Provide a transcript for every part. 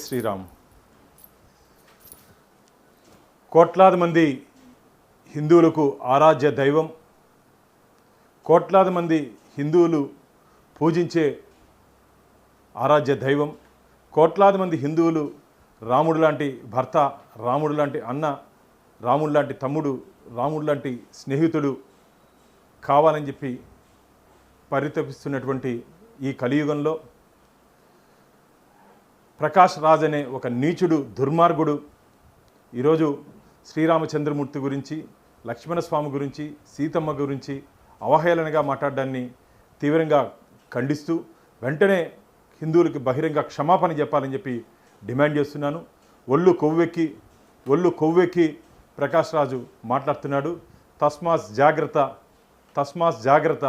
శ్రీరామ్. కోట్లాది మంది హిందువులకు ఆరాధ్య దైవం, కోట్లాది మంది హిందువులు పూజించే ఆరాధ్య దైవం, కోట్లాది మంది హిందువులు రాముడు లాంటి భర్త, రాముడు లాంటి అన్న, రాముడు లాంటి తమ్ముడు, రాముడు లాంటి స్నేహితుడు కావాలని చెప్పి పరితపిస్తున్నటువంటి ఈ కలియుగంలో ప్రకాష్ రాజ్ అనే ఒక నీచుడు, దుర్మార్గుడు ఈరోజు శ్రీరామచంద్రమూర్తి గురించి, లక్ష్మణస్వామి గురించి, సీతమ్మ గురించి అవహేళనగా మాట్లాడడాన్ని తీవ్రంగా ఖండిస్తూ వెంటనే హిందువులకి బహిరంగ క్షమాపణ చెప్పాలని చెప్పి డిమాండ్ చేస్తున్నాను. ఒళ్ళు కొవ్వెక్కి ప్రకాష్ రాజు మాట్లాడుతున్నాడు. తస్మాస్ జాగ్రత్త.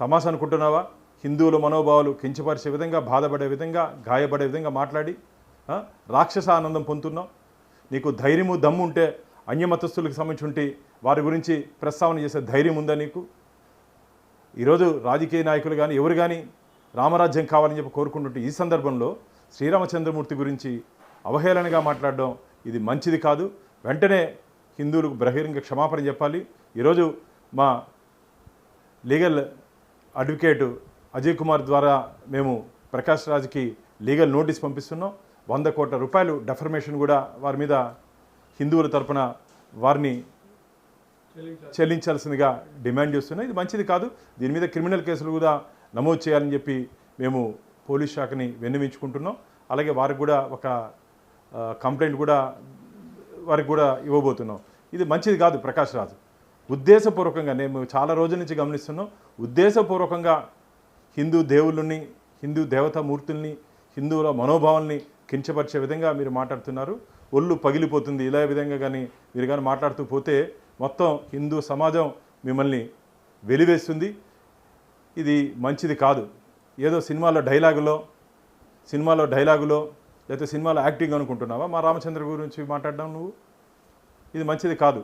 తమాష అనుకుంటున్నావా? హిందువుల మనోభావాలు కించపరిచే విధంగా, బాధపడే విధంగా, గాయపడే విధంగా మాట్లాడి రాక్షస ఆనందం పొందుతున్నావు. నీకు ధైర్యము దమ్ము ఉంటే అన్యమతస్థులకు సంబంధించి వారి గురించి ప్రస్తావన చేసే ధైర్యం ఉందా నీకు? ఈరోజు రాజకీయ నాయకులు కానీ ఎవరు కానీ రామరాజ్యం కావాలని చెప్పి కోరుకుంటుంటే ఈ సందర్భంలో శ్రీరామచంద్రమూర్తి గురించి అవహేళనగా మాట్లాడడం ఇది మంచిది కాదు. వెంటనే హిందువులకు బహిరంగ క్షమాపణ చెప్పాలి. ఈరోజు మా లీగల్ అడ్వకేటు అజయ్ కుమార్ ద్వారా మేము ప్రకాష్ రాజ్కి లీగల్ నోటీస్ పంపిస్తున్నాం. 100 కోట్ల రూపాయలు డెఫర్మేషన్ కూడా వారి మీద హిందువుల తరపున వారిని చెల్లించాల్సిందిగా డిమాండ్ చేస్తున్నాం. ఇది మంచిది కాదు. దీని మీద క్రిమినల్ కేసులు కూడా నమోదు చేయాలని చెప్పి మేము పోలీస్ శాఖని విన్నవించుకుంటున్నాం. అలాగే వారికి కూడా ఒక కంప్లైంట్ కూడా వారికి కూడా ఇవ్వబోతున్నాం. ఇది మంచిది కాదు. ప్రకాష్ రాజ్ ఉద్దేశపూర్వకంగా, నేను చాలా రోజుల నుంచి గమనిస్తున్నాం, ఉద్దేశపూర్వకంగా హిందూ దేవుళ్ళని, హిందూ దేవతామూర్తుల్ని, హిందువుల మనోభావాల్ని కించపరిచే విధంగా మీరు మాట్లాడుతున్నారు. ఒళ్ళు పగిలిపోతుంది. ఇలా విధంగా కానీ మీరు కానీ మాట్లాడుతూ పోతే మొత్తం హిందూ సమాజం మిమ్మల్ని వెలివేస్తుంది. ఇది మంచిది కాదు. ఏదో సినిమాలో డైలాగులో లేకపోతే సినిమాలో యాక్టింగ్ అనుకుంటున్నావా మా రామచంద్ర గురించి మాట్లాడడం నువ్వు? ఇది మంచిది కాదు.